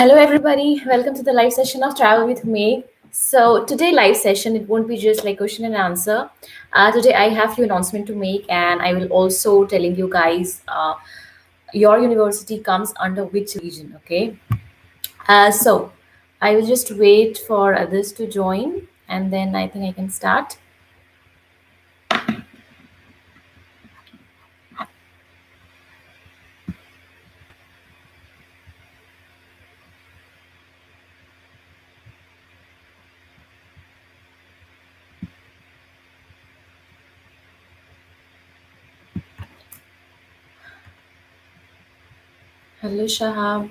Hello, everybody. Welcome to the live session of Travel with Me. So today live session, it won't be just like question and answer. Today I have few announcement to make, and I will also telling you guys your university comes under which region. Okay. So I will just wait for others to join, and then I think I can start. Hello, Shahab.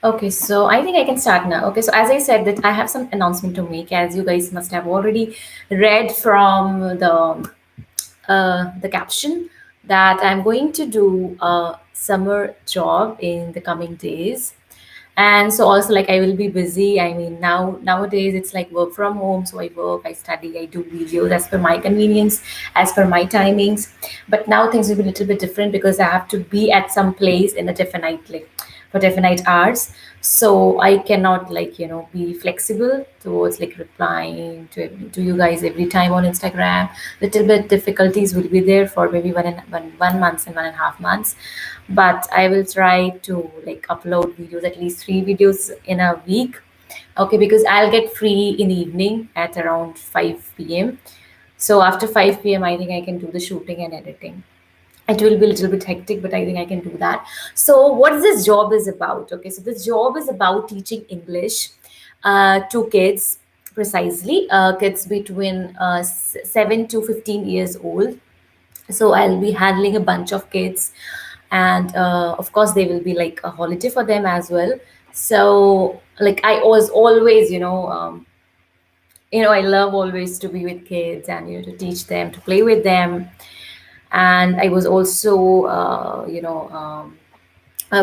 Okay, so I think I can start now. Okay, so as I said that I have some announcement to make, as you guys must have already read from the caption that I'm going to do a summer job in the coming days. And so also like I will be busy. I mean nowadays it's like work from home. So I work, I study, I do videos as per my convenience, as per my timings. But now things will be a little bit different because I have to be at some place in a definite like for definite hours. So I cannot like be flexible towards like replying to you guys every time on Instagram. Little bit difficulties will be there for maybe 1 month and 1.5 months, but I will try to like upload videos, at least 3 videos in a week. Okay, because I'll get free in the evening at around 5 p.m. So after 5 p.m. I think I can do the shooting and editing. It will be a little bit hectic, but I think I can do that. So what this job is about? Okay, so this job is about teaching English to kids, precisely kids between 7 to 15 years old. So I'll be handling a bunch of kids, and of course there will be like a holiday for them as well. So like I was always I love always to be with kids and to teach them, to play with them. And I was also a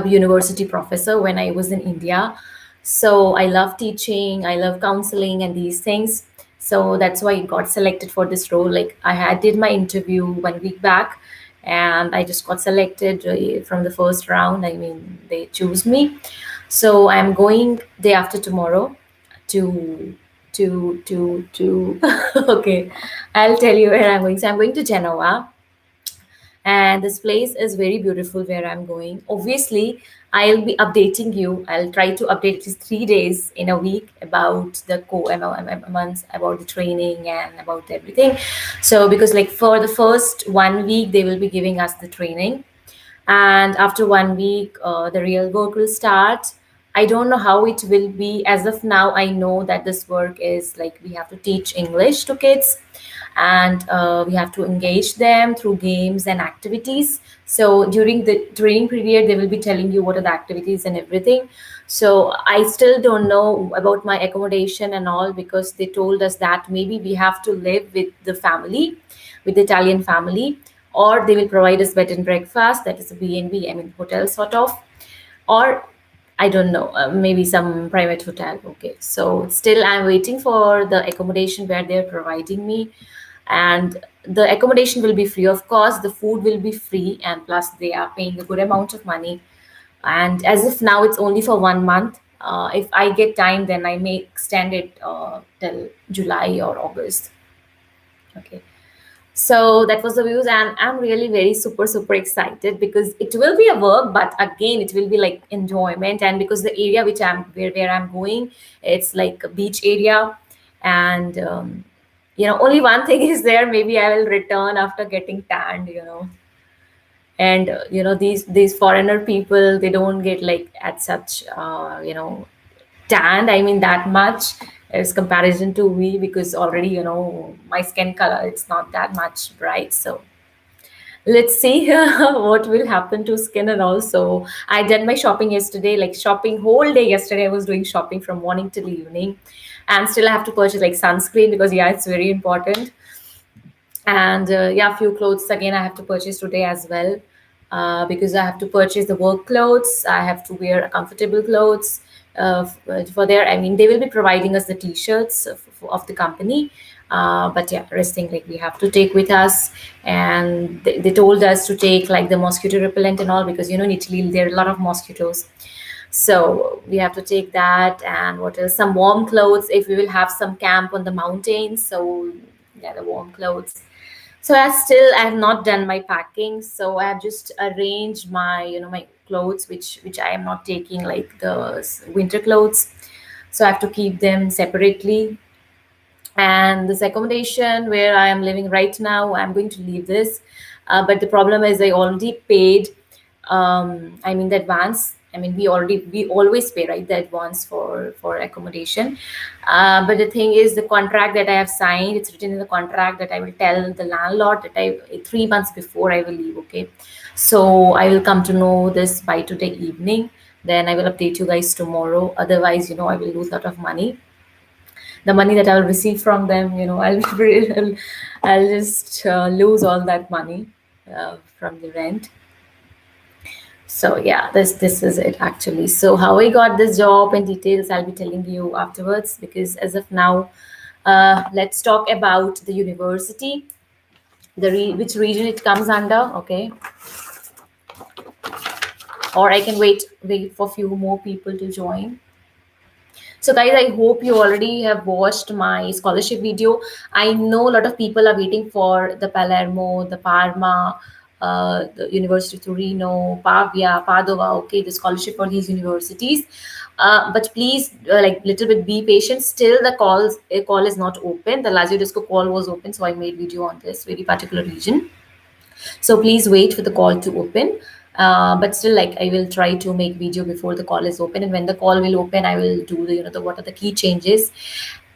university professor when I was in India. So I love teaching, I love counseling and these things. So that's why I got selected for this role. Like I had did my interview 1 week back, and I just got selected from the first round. I mean, they choose me. So I'm going day after tomorrow to to okay, I'll tell you where I'm going. So I'm going to Genoa, and this place is very beautiful where I'm going. Obviously I'll be updating you. I'll try to update at least 3 days in a week about the months, about the training and about everything. So because like for the first 1 week they will be giving us the training, and after 1 week the real work will start. I don't know how it will be. As of now I know that this work is like we have to teach English to kids, and we have to engage them through games and activities. So during the training period they will be telling you what are the activities and everything. So I still don't know about my accommodation and all, because they told us that maybe we have to live with the family, with the Italian family, or they will provide us bed and breakfast, that is a B&B, I mean hotel sort of, or I don't know, maybe some private hotel. Okay, so still I'm waiting for the accommodation where they're providing me. And the accommodation will be free, of course, the food will be free, and plus they are paying a good amount of money. And as of now it's only for 1 month. If I get time then I may extend it till July or August. Okay, so that was the views, and I'm really very super excited because it will be a work, but again it will be like enjoyment. And because the area which where I'm going, it's like a beach area. And only one thing is there, maybe I will return after getting tanned. And these foreigner people, they don't get like at such tanned, I mean that much as comparison to me, because already my skin color, it's not that much bright. So let's see what will happen to skin. And also I did my shopping yesterday, like shopping whole day yesterday. I was doing shopping from morning till evening, and still I have to purchase like sunscreen, because yeah, it's very important. And yeah, few clothes again I have to purchase today as well. because I have to purchase the work clothes. I have to wear comfortable clothes for there. I mean, they will be providing us the t-shirts of the company. But yeah, resting, like we have to take with us. And they told us to take like the mosquito repellent and all, because in Italy there are a lot of mosquitoes. So we have to take that. And what else? Some warm clothes if we will have some camp on the mountains. So yeah, the warm clothes. So I have not done my packing. So I have just arranged my my clothes, which I am not taking, like the winter clothes. So I have to keep them separately. And this accommodation where I am living right now, I'm going to leave this. But the problem is I already paid. I mean the advance. I mean we always pay, right, the advance for accommodation. But the thing is, the contract that I have signed, it's written in the contract that I will tell the landlord that I 3 months before I will leave. Okay, so I will come to know this by today evening. Then I will update you guys tomorrow. Otherwise, I will lose a lot of money, the money that I'll receive from them. I'll just lose all that money from the rent. So yeah, this is it actually. So how I got this job and details, I'll be telling you afterwards, because as of now, let's talk about the university, which region it comes under. Okay, or I can wait for few more people to join. So guys, I hope you already have watched my scholarship video. I know a lot of people are waiting for the Palermo, the Parma, the University of Torino, Pavia, Padova, okay, the scholarship for these universities. But please, like little bit be patient. Still the call is not open. The Lazio Disco call was open, so I made video on this very particular region. So please wait for the call to open. But still, like I will try to make video before the call is open, and when the call will open, I will do the what are the key changes.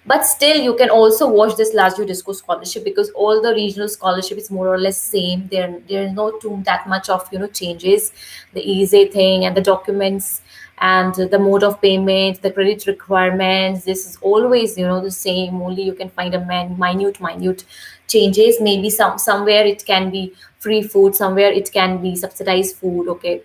But still, you can also watch this Lazio Disco Scholarship, because all the regional scholarship is more or less same. There is no too that much of changes. The easy thing and the documents and the mode of payment, the credit requirements. This is always the same. Only you can find a minute changes. Maybe somewhere it can be free food, somewhere it can be subsidized food. Okay,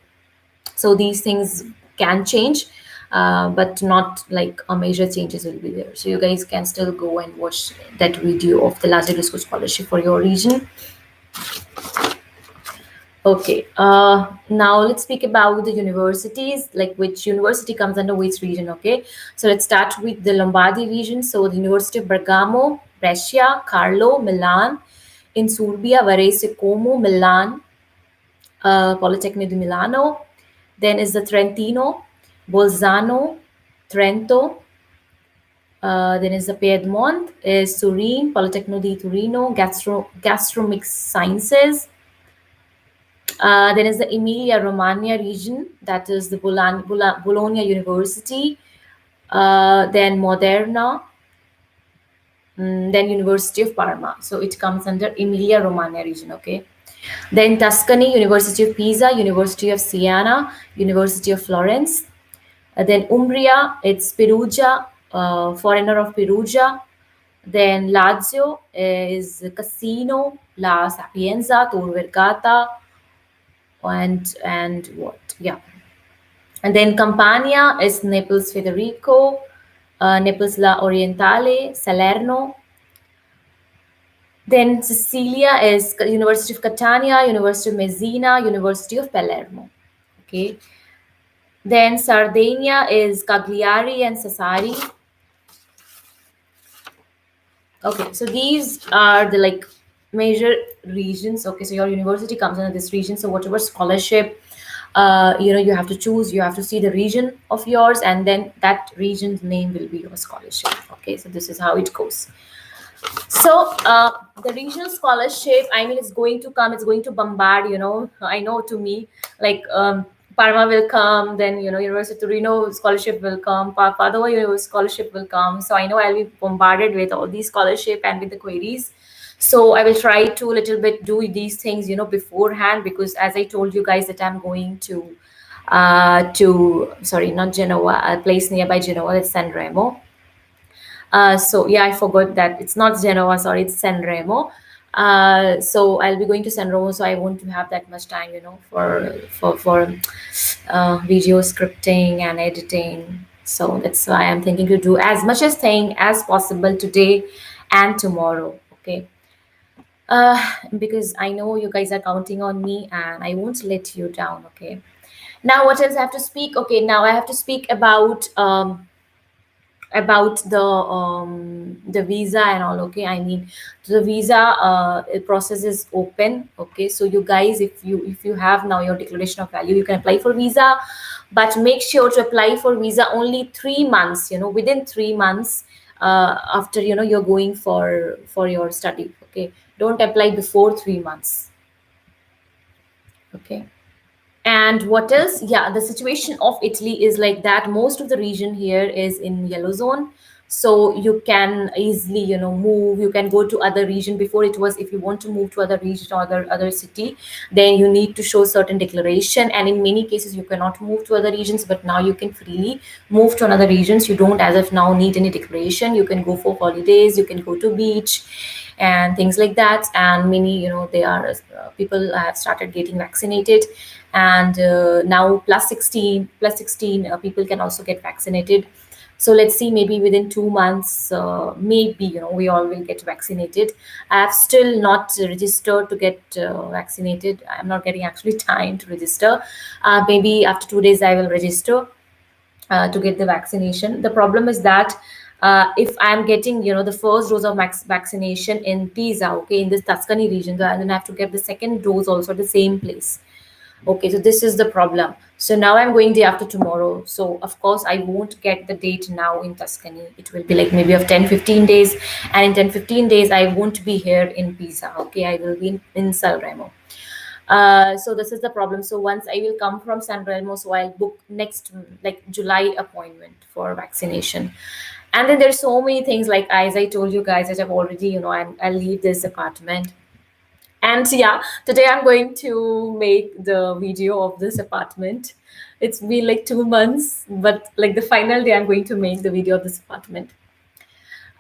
so these things can change, but not like a major changes will be there. So you guys can still go and watch that video of the Lazio Disco Scholarship for your region. Okay, now let's speak about the universities, like which university comes under which region. Okay, so let's start with the Lombardy region. So the University of Bergamo, Brescia, Carlo, Milan, in Surbia, Varese, Como, Milan, Politecnico di Milano. Then is the Trentino, Bolzano, Trento. Then is the Piedmont, is Turin, Politecnico di Torino, Gastronomic Sciences. Then is the Emilia-Romagna region, that is the Bologna University, then Moderna, then University of Parma. So it comes under Emilia-Romagna region, okay? Then Tuscany, University of Pisa, University of Siena, University of Florence. Then Umbria, it's Perugia, foreigner of Perugia. Then Lazio is Cassino, La Sapienza, Tor Vergata, and what? Yeah. And then Campania is Naples Federico, Naples La Orientale, Salerno. Then Sicilia is University of Catania, University of Messina, University of Palermo. Okay. Then Sardinia is Cagliari and Sassari. Okay, so these are the like major regions. Okay, so your university comes under this region. So whatever scholarship you have to choose, you have to see the region of yours, and then that region's name will be your scholarship. Okay, so this is how it goes. So the regional scholarship, I mean, it's going to bombard, I know, to me, like Parma will come, then University of Torino scholarship will come, Padova University scholarship will come. So I know I'll be bombarded with all these scholarship and with the queries. So I will try to little bit do these things beforehand, because as I told you guys that I'm going to sorry, not Genoa, a place nearby Genoa, it's San Remo. So yeah, I forgot that it's not Genoa, sorry, it's San Remo. So I'll be going to San Remo, so I won't have that much time, for video scripting and editing. So that's why I'm thinking to do as much as thing as possible today and tomorrow. Okay. Uh, because I know you guys are counting on me, and I won't let you down. Okay. Now, what else I have to speak? Okay, now I have to speak about the visa and all. Okay, I mean, the visa process is open. Okay, so you guys, if you have now your declaration of value, you can apply for visa, but make sure to apply for visa only 3 months, within 3 months, after you're going for your study. Okay, don't apply before 3 months. Okay. And what else? Yeah, the situation of Italy is like that. Most of the region here is in yellow zone. So you can easily, move. You can go to other region. Before it was, if you want to move to other region or other city, then you need to show certain declaration. And in many cases, you cannot move to other regions. But now you can freely move to another regions. You don't, as of now, need any declaration. You can go for holidays. You can go to beach and things like that. And many, they are people have started getting vaccinated, and now plus 16 people can also get vaccinated. So let's see, maybe within 2 months, maybe we all will get vaccinated. I have still not registered to get vaccinated. I'm not getting actually time to register. Maybe after 2 days I will register to get the vaccination. The problem is that if I'm getting, the first dose of vaccination in Pisa, okay, in this Tuscany region, then I have to get the second dose also at the same place. Okay, so this is the problem. So now I'm going day after tomorrow. So of course I won't get the date now in Tuscany. It will be like maybe of 10-15 days. And in 10-15 days, I won't be here in Pisa. Okay, I will be in San Remo. So this is the problem. So once I will come from San Remo, so I'll book next like July appointment for vaccination. And then there's so many things, like as I told you guys, that I've already, I'll leave this apartment. And yeah, today I'm going to make the video of this apartment. It's been like 2 months, but like the final day, I'm going to make the video of this apartment.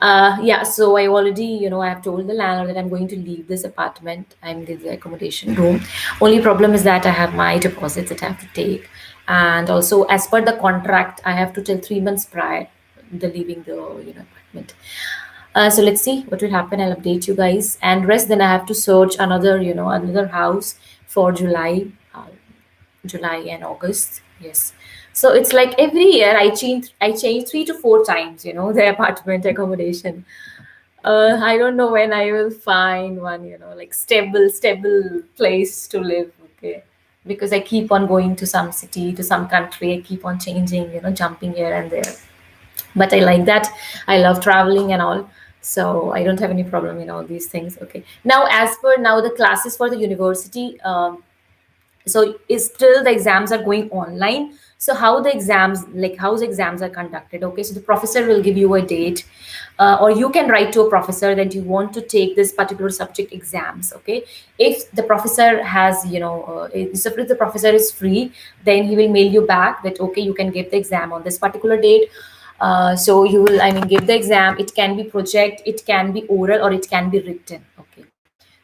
Yeah, so I already, I have told the landlord that I'm going to leave this apartment. I'm in the accommodation room. Only problem is that I have my deposits that I have to take. And also, as per the contract, I have to tell 3 months prior the leaving the apartment. So let's see what will happen. I'll update you guys. And rest, then I have to search another house for July and August. Yes. So it's like every year I change 3 to 4 times, the apartment accommodation. I don't know when I will find one, like stable place to live. Okay. Because I keep on going to some city, to some country. I keep on changing, jumping here and there. But I like that. I love traveling and all. So I don't have any problem in all these things. Okay. Now, as per now, the classes for the university, so is still the exams are going online. So how the exams are conducted? Okay, so the professor will give you a date, or you can write to a professor that you want to take this particular subject exams. Okay, if the professor has, if the professor is free, then he will mail you back that okay, you can give the exam on this particular date. So you will, give the exam. It can be project, it can be oral, or it can be written. Okay.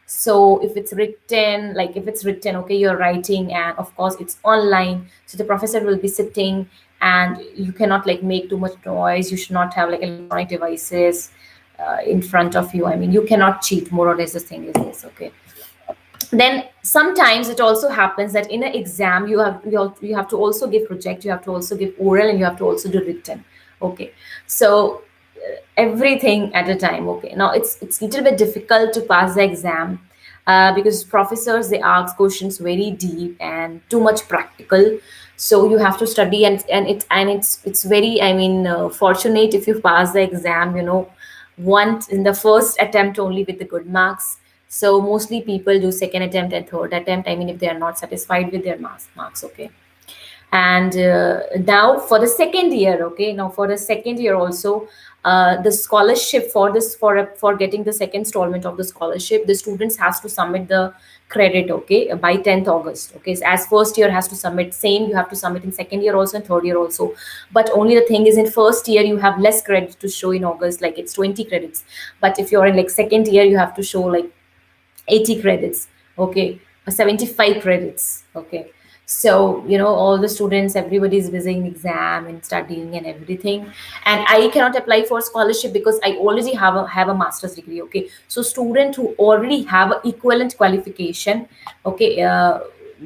So if it's written, okay, you're writing, and of course it's online. So the professor will be sitting, and you cannot like make too much noise. You should not have like electronic devices in front of you. You cannot cheat. More or less, the thing is this. Okay. Then sometimes it also happens that in an exam you have to also give project, you have to also give oral, and you have to also do written. Okay. So everything at a time. Okay, now it's a little bit difficult to pass the exam because professors, they ask questions very deep and too much practical. So you have to study, and it's very, fortunate if you pass the exam, once in the first attempt only with the good marks. So mostly people do second attempt and third attempt, if they are not satisfied with their marks. Okay. And now for the second year, okay, now for the second year also, the scholarship for getting the second installment of the scholarship, the students has to submit the credit, okay, by 10th August. Okay, so as first year has to submit, same you have to submit in second year also and third year also. But only the thing is, in first year you have less credit to show in August, like it's 20 credits. But if you're in like second year, you have to show like 80 credits, okay, or 75 credits, okay. So all the students, everybody is busy in exam and studying and everything, and I cannot apply for scholarship because I already have a master's degree, okay. So student who already have a equivalent qualification, okay,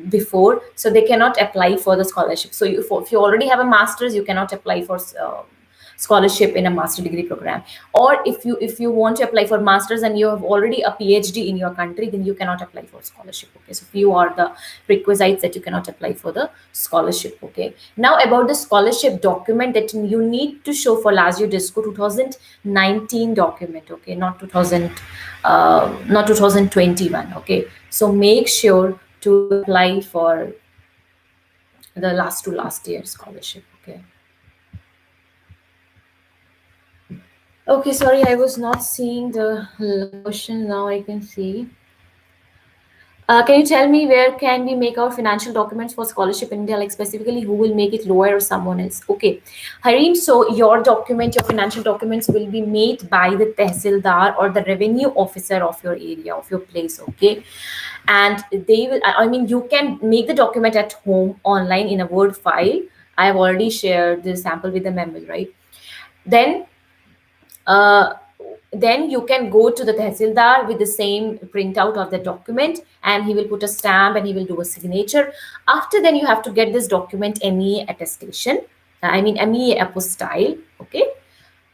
before, so they cannot apply for the scholarship. So if you already have a master's, you cannot apply for scholarship in a master degree program. Or if you want to apply for masters and you have already a PhD in your country, then you cannot apply for scholarship, okay. So few are the requisites that you cannot apply for the scholarship, okay. Now about the scholarship document that you need to show for Lazio Disco 2019 document, okay, not 2000, not 2021, okay. So make sure to apply for the last to last year scholarship, okay. Okay, sorry, I was not seeing the question. Now I can see. Can you tell me where can we make our financial documents for scholarship in India? Like specifically, who will make it, lawyer or someone else? Okay, Harim. So your document, your financial documents will be made by the tehsildar or the revenue officer of your area, of your place. Okay, and they will. I mean, you can make the document at home online in a Word file. I have already shared the sample with the members, right? Then uh, then you can go to the tehsildar with the same printout of the document, and he will put a stamp and he will do a signature. After then you have to get this document MEA attestation, I mean MEA apostille, okay.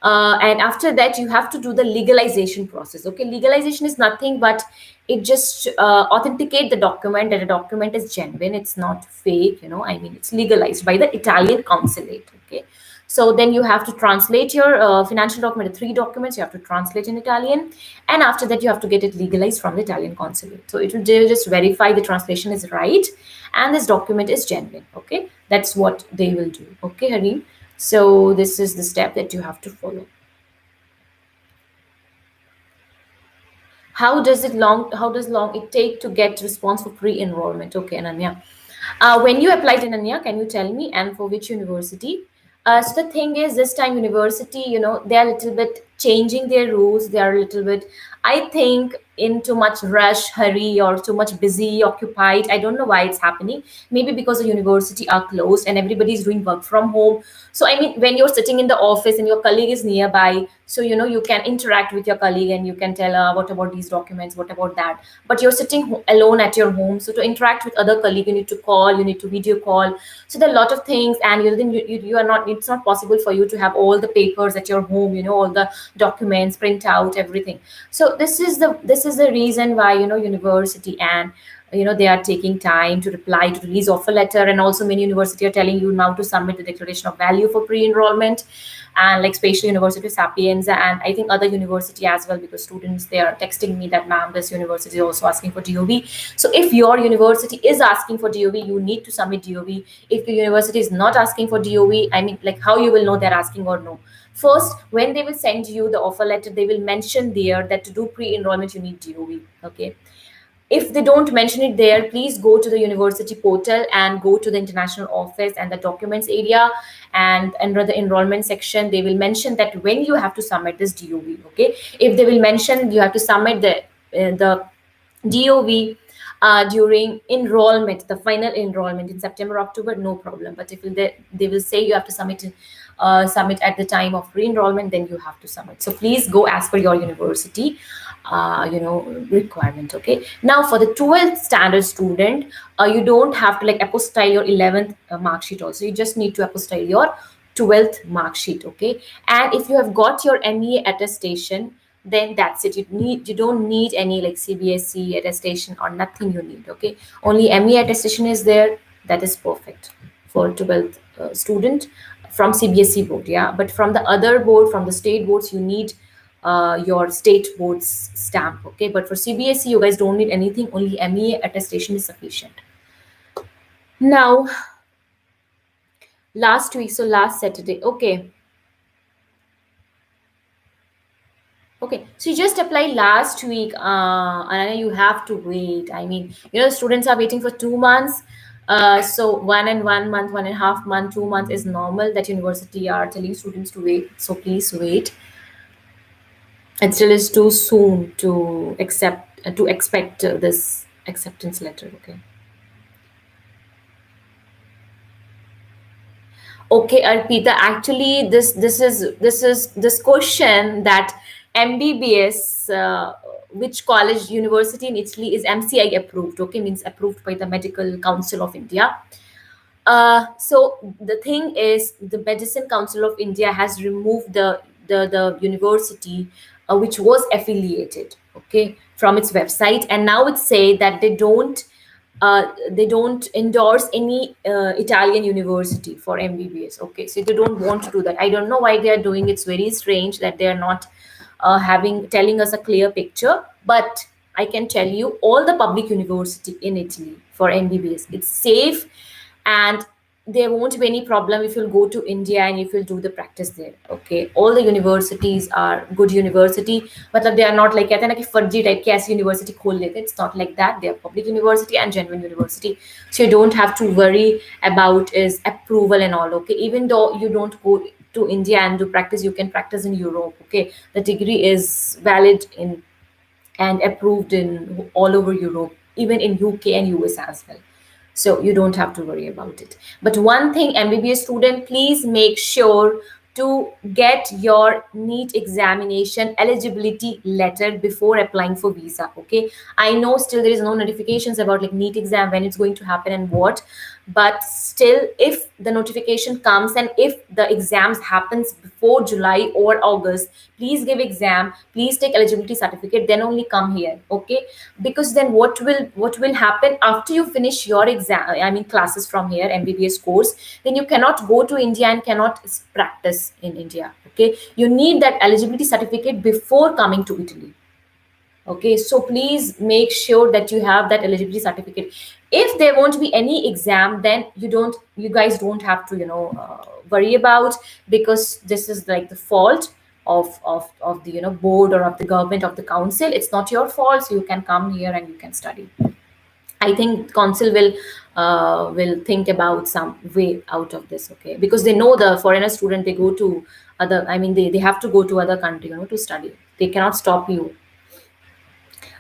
And after that you have to do the legalization process, okay. Legalization is nothing but it just authenticate the document that the document is genuine, it's not fake, I mean it's legalized by the Italian consulate, okay. So then you have to translate your financial document, three documents you have to translate in Italian, and after that you have to get it legalized from the Italian consulate. So it will they will just verify the translation is right and this document is genuine, okay. That's what they will do, okay, Harim. So this is the step that you have to follow. How does long it take to get response for pre-enrollment? Okay, Ananya. When you applied, Ananya, can you tell me, and for which university? So the thing is, this time university, they are a little bit changing their rules. They are a little bit, I think, in too much rush, hurry, or too much busy, occupied. I don't know why it's happening. Maybe because the university are closed and everybody is doing work from home. So I mean, when you're sitting in the office and your colleague is nearby, so you can interact with your colleague and you can tell, what about these documents, what about that. But you're sitting alone at your home, so to interact with other colleague, you need to call, you need to video call. So there are a lot of things, and then you are not, it's not possible for you to have all the papers at your home, all the documents print out everything. So this is the reason why university and they are taking time to reply to release offer letter. And also many university are telling you now to submit the declaration of value for pre-enrollment, and like especially University of Sapienza, and I think other university as well, because students, they are texting me that, ma'am, this university is also asking for DOV. So if your university is asking for DOV, you need to submit DOV. If your university is not asking for DOV, I mean, like, how you will know they're asking or no? First, when they will send you the offer letter, they will mention there that to do pre-enrollment you need DOV, okay. If they don't mention it there, please go to the university portal and go to the international office and the documents area, and under the enrollment section they will mention that when you have to submit this DOV, okay. If they will mention you have to submit the DOV during enrollment, the final enrollment in September, October, no problem. But if they will say you have to submit at the time of re-enrollment, then you have to submit. So please go as per your university, requirement. Okay. Now for the 12th standard student, you don't have to like apostille your 11th mark sheet. Also, you just need to apostille your 12th mark sheet. Okay. And if you have got your MEA attestation, then that's it. You don't need any like CBSE attestation or nothing you need. Okay. Only MEA attestation is there. That is perfect for 12th student from CBSE board. Yeah. But from the other board, from the state boards, you need your state board's stamp. Okay. But for CBSE, you guys don't need anything. Only MEA attestation is sufficient. Now, last week, so last Saturday. Okay. Okay, so you just applied last week, and you have to wait. I mean, students are waiting for 2 months. So 1 and 1 month, 1.5 month, 2 months is normal that university are telling students to wait. So please wait. It still is too soon to accept to expect this acceptance letter. Okay. Okay, Arpita, actually this question that MBBS, which college university in Italy is MCI approved, okay, means approved by the Medical Council of India. So the thing is, the Medicine Council of India has removed the university which was affiliated, okay, from its website, and now it say that they don't endorse any Italian university for MBBS. Okay, so they don't want to do that. I don't know why they are doing. It's very strange that they are not having telling us a clear picture. But I can tell you, all the public university in Italy for MBBS, it's safe, and there won't be any problem if you'll go to India and if you'll do the practice there. Okay, all the universities are good university, but they are not like कहते हैं ना कि फर्जी type की ऐसी university खोल लेते. It's not like that. They are public university and genuine university, so you don't have to worry about is approval and all. Okay, even though you don't go to India and do practice, you can practice in Europe. Okay, the degree is valid in and approved in all over Europe, even in UK and US as well. So you don't have to worry about it. But one thing, MBBS student, please make sure to get your NEET examination eligibility letter before applying for visa. Okay, I know still there is no notifications about like NEET exam, when it's going to happen and what, but still, if the notification comes and if the exams happens before July or August, please give exam, please take eligibility certificate, then only come here. Okay, because then what will happen after you finish your exam, I mean classes from here, MBBS course, then you cannot go to India and cannot practice in India. Okay, you need that eligibility certificate before coming to Italy. Okay, so please make sure that you have that eligibility certificate. If there won't be any exam, then you guys don't have to worry about, because this is like the fault of the board or of the government, of the council. It's not your fault, so you can come here and you can study. I think council will think about some way out of this. Okay, because they know the foreigner student, they go to other, I mean they have to go to other country to study. They cannot stop you.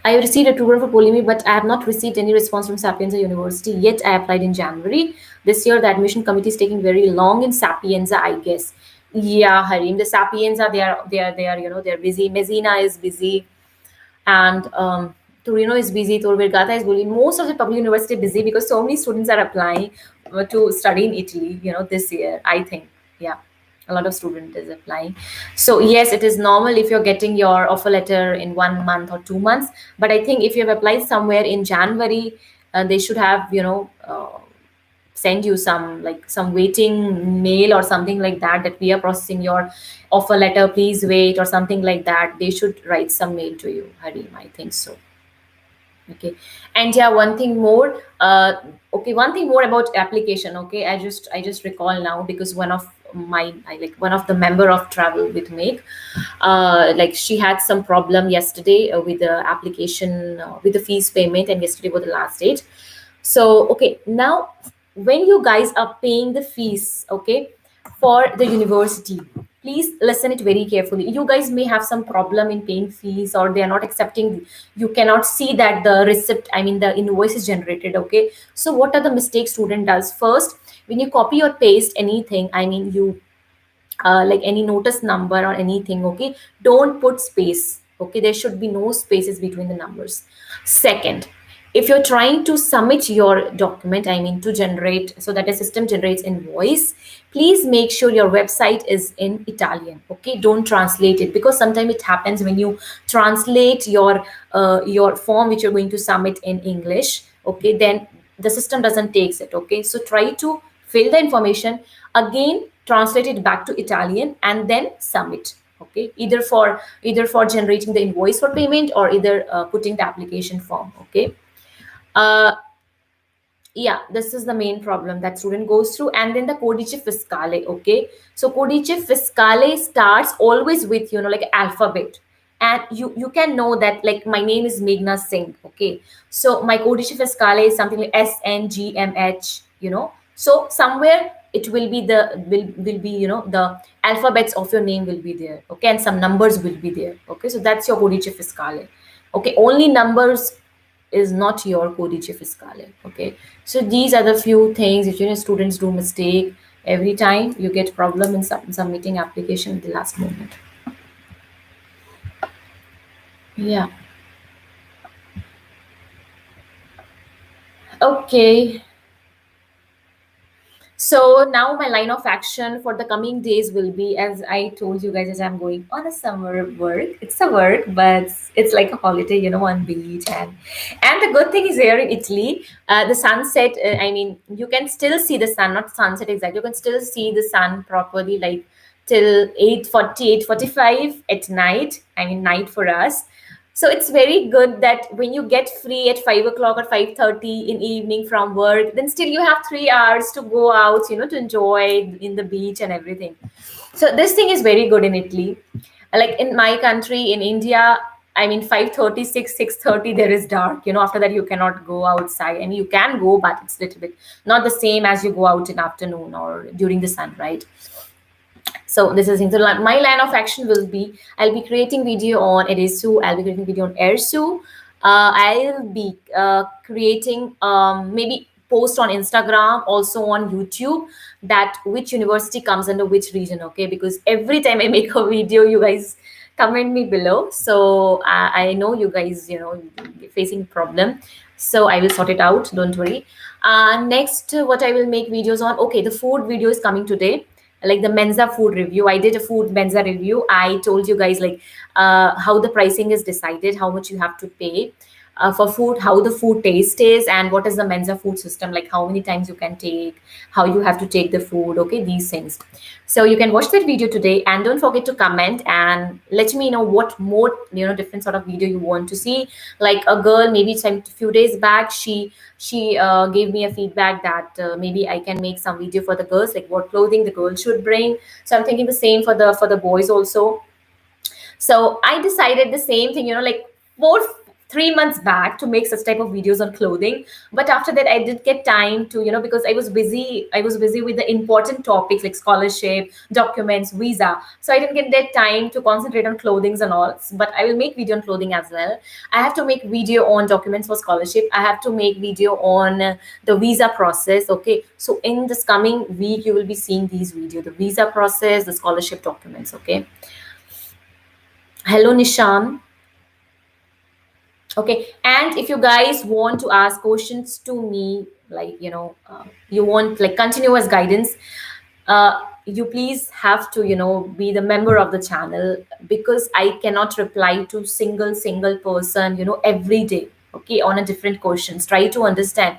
I have received a tutor for Polimi, but I have not received any response from Sapienza University yet. I applied in January. This year, the admission committee is taking very long in Sapienza, I guess. Yeah, Harim, the Sapienza, they are, they're busy. Messina is busy, and Torino is busy. Tor Vergata is busy. Most of the public university busy because so many students are applying to study in Italy, this year, I think. Yeah, a lot of student is applying. So yes, it is normal if you're getting your offer letter in 1 month or 2 months. But I think if you have applied somewhere in January, they should have, send you some waiting mail or something like that, that we are processing your offer letter, please wait, or something like that. They should write some mail to you, Harim, I think so. Okay, and yeah, one thing more. Okay, one thing more about application. Okay, I just recall now, because one of the member of travel with me, like she had some problem yesterday with the application, with the fees payment, and yesterday was the last date. So okay, now when you guys are paying the fees, okay, for the university, please listen it very carefully. You guys may have some problem in paying fees, or they are not accepting, you cannot see that the receipt, I mean the invoice is generated. Okay, so what are the mistakes student does? First, when you copy or paste anything, I mean you like any notice number or anything, okay, don't put space. Okay, there should be no spaces between the numbers. Second, if you're trying to submit your document, I mean to generate, so that the system generates invoice, please make sure your website is in Italian. Okay, don't translate it, because sometimes it happens when you translate your form which you're going to submit in English, okay, then the system doesn't takes it. Okay, so try to fill the information again, translate it back to Italian, and then submit. Okay, either for generating the invoice for payment, or either putting the application form. Okay, uh, yeah, this is the main problem that student goes through. And then the codice fiscale. Okay, so codice fiscale starts always with like alphabet, and you can know that, like, my name is Meghna Singh. Okay, so my codice fiscale is something like SNGMH. So somewhere it will be will be the alphabets of your name will be there. Okay, and some numbers will be there. Okay, so that's your codice fiscale. Okay, only numbers is not your codice fiscale. Okay, so these are the few things which, students do mistake every time. You get problem in submitting application at the last moment. Yeah. Okay. So now my line of action for the coming days will be, as I told you guys, as I'm going on a summer work. It's a work, but it's like a holiday, on beach. And the good thing is here in Italy, the sunset. I mean, you can still see the sun, not sunset exactly. You can still see the sun properly, like till 8:40, 8:45 at night. I mean, night for us. So it's very good that when you get free at 5 o'clock or 5:30 in evening from work, then still you have 3 hours to go out, to enjoy in the beach and everything. So this thing is very good in Italy. Like in my country, in India, I mean 5:30, 6:30, there is dark. After that you cannot go outside. I mean you can go, but it's a little bit not the same as you go out in afternoon or during the sun, right? So this is so my line of action will be, I'll be creating video on Edisu, I'll be creating video on Airsu. I'll be creating maybe post on Instagram, also on YouTube, that which university comes under which region. Okay, because every time I make a video, you guys comment me below. So I know you guys, facing problem. So I will sort it out. Don't worry. Next, what I will make videos on. Okay, the food video is coming today, like the Mensa food review. I did a food Mensa review. I told you guys like how the pricing is decided, how much you have to pay for food, how the food taste is, and what is the Mensa food system, like how many times you can take, how you have to take the food. Okay, these things. So you can watch that video today, and don't forget to comment and let me know what more different sort of video you want to see. Like a girl, maybe some few days back, she gave me a feedback that maybe I can make some video for the girls, like what clothing the girls should bring. So I'm thinking the same for the boys also. So I decided the same thing, like 3 months back, to make such type of videos on clothing. But after that, I did get time to, because I was busy. I was busy with the important topics like scholarship, documents, visa. So I didn't get that time to concentrate on clothings and all. But I will make video on clothing as well. I have to make video on documents for scholarship. I have to make video on the visa process. Okay. So in this coming week, you will be seeing these videos, the visa process, the scholarship documents. Okay. Hello, Nisham. Okay, and if you guys want to ask questions to me, like you want like continuous guidance, you please have to be the member of the channel, because I cannot reply to single person every day. Okay, on a different questions. Try to understand.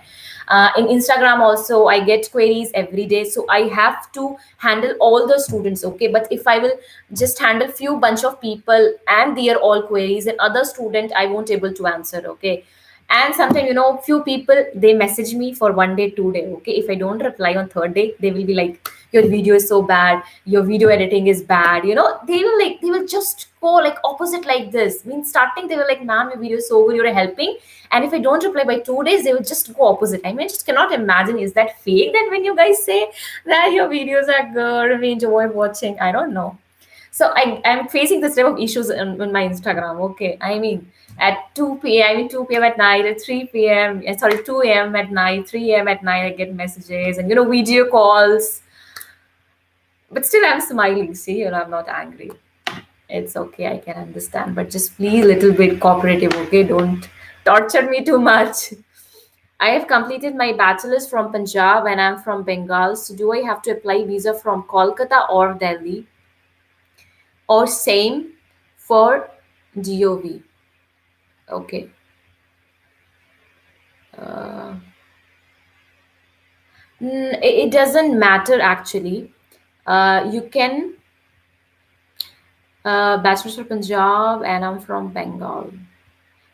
In Instagram also I get queries every day, so I have to handle all the students. Okay, but if I will just handle few bunch of people and their all queries, and other student I won't able to answer. Okay, and sometimes few people, they message me for 1 day 2 day. Okay, if I don't reply on third day, they will be like, your video is so bad, your video editing is bad. They will just go like opposite like this. Means starting they were like, ma'am, your video is so good, you're helping. And if I don't reply by 2 days, they will just go opposite. I mean, I just cannot imagine, is that fake, that when you guys say that your videos are good, we enjoy watching? I don't know. So I'm facing this type of issues on my Instagram. Okay, I mean at 2 p.m. I mean 2 p.m. at night, at 3 p.m. Sorry, 2 a.m. at night, 3 a.m. at night, I get messages and video calls. But still, I'm smiling. See, I'm not angry. It's okay. I can understand, but just please, little bit cooperative. Okay, don't torture me too much. I have completed my bachelor's from Punjab and I'm from Bengal. So do I have to apply visa from Kolkata or Delhi? Or same for DOV? Okay. Uh, it doesn't matter actually. You can bachelor's from Punjab and I'm from Bengal.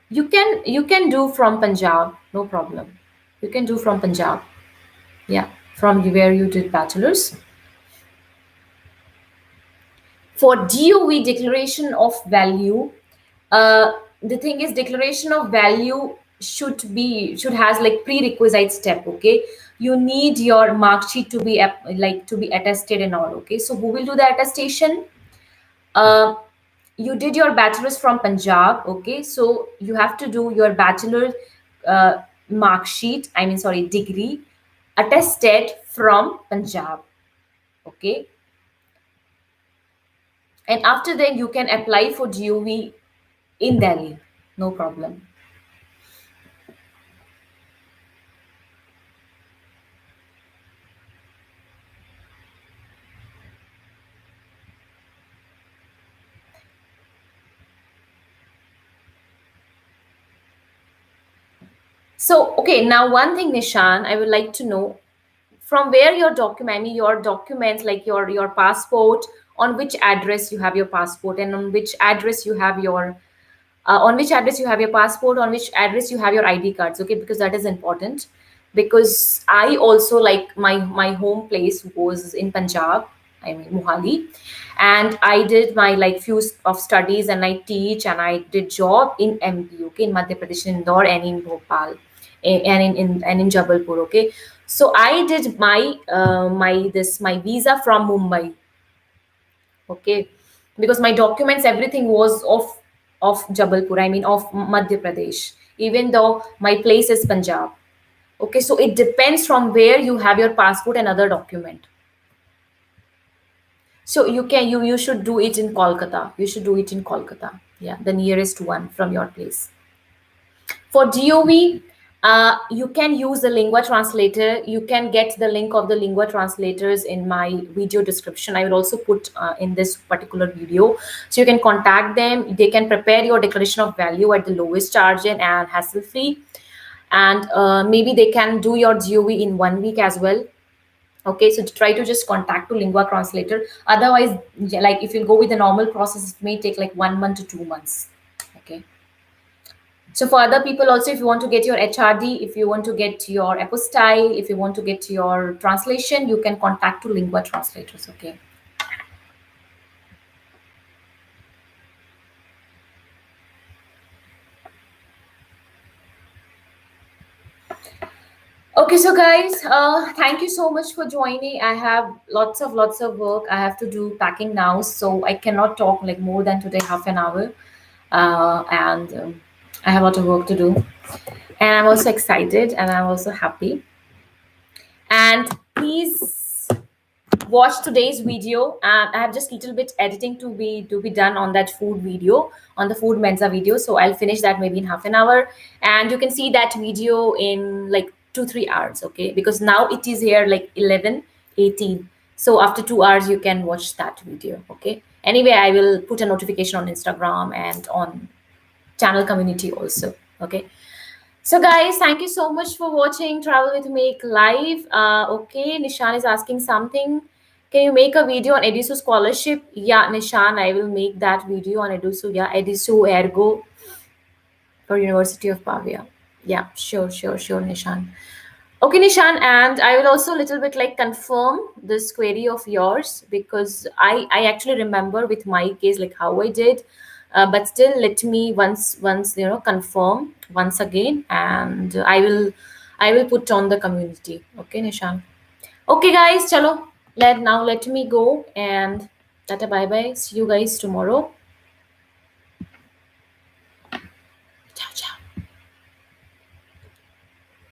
You can do from Punjab, no problem. You can do from Punjab. Yeah, from where you did bachelor's. For DOV, declaration of value, the thing is, declaration of value should has like prerequisite step. Okay, you need your mark sheet to be like to be attested and all. Okay, so who will do the attestation? uh, you did your bachelor's from Punjab, okay? So you have to do your bachelor mark sheet, I mean, sorry, degree attested from Punjab, okay? And after that, you can apply for GOV in Delhi, no problem. So, okay, now one thing, Nishan, I would like to know from where your document, I mean, your documents like your passport, on which address you have your passport, and on which address you have your on which address you have your passport, on which address you have your ID cards, okay? Because that is important. Because I also, like, my home place was in Punjab, I mean Mohali, and I did my like few of studies, and I teach and I did job in MP, okay, in Madhya Pradesh, in Indore and in Bhopal, and in Jabalpur, okay. So I did my visa from Mumbai, okay, because my documents everything was of Jabalpur, I mean of Madhya Pradesh, even though my place is Punjab, okay. So it depends from where you have your passport and other document. So you should do it in Kolkata, you should do it in Kolkata, yeah, the nearest one from your place. For DOV, you can use the lingua translator. You can get the link of the lingua translators in my video description. I will also put in this particular video. So you can contact them. They can prepare your declaration of value at the lowest charge and hassle free. And maybe they can do your GOV in 1 week as well. Okay, so try to just contact to lingua translator. Otherwise, yeah, like if you go with the normal process, it may take like 1 month to 2 months. Okay. So for other people also, if you want to get your HRD, if you want to get your apostille, if you want to get your translation, you can contact to lingua translators. Okay. Okay, so guys, thank you so much for joining. I have lots of work. I have to do packing now, so I cannot talk like more than today, half an hour. And I have a lot of work to do. And I'm also excited and I'm also happy. And please watch today's video, and I have just little bit editing to be done on that food video, on the food mensa video. So I'll finish that maybe in half an hour, and you can see that video in like 2-3 hours, okay? Because now it is here like 11:18. So after 2 hours you can watch that video, okay? Anyway, I will put a notification on Instagram and on channel community also, okay? So, guys, thank you so much for watching Travel with Make live. Okay, Nishan is asking something. Can you make a video on EDISU scholarship? Yeah, Nishan, I will make that video on EDISU. Yeah, EDISU Ergo for University of Pavia. Yeah, sure, Nishan. Okay, Nishan, and I will also a little bit like confirm this query of yours, because I actually remember with my case like how I did, but still let me once confirm once again, and I will put on the community. Okay, Nishan. Okay, guys, chalo. Let me go, and tata, bye bye. See you guys tomorrow.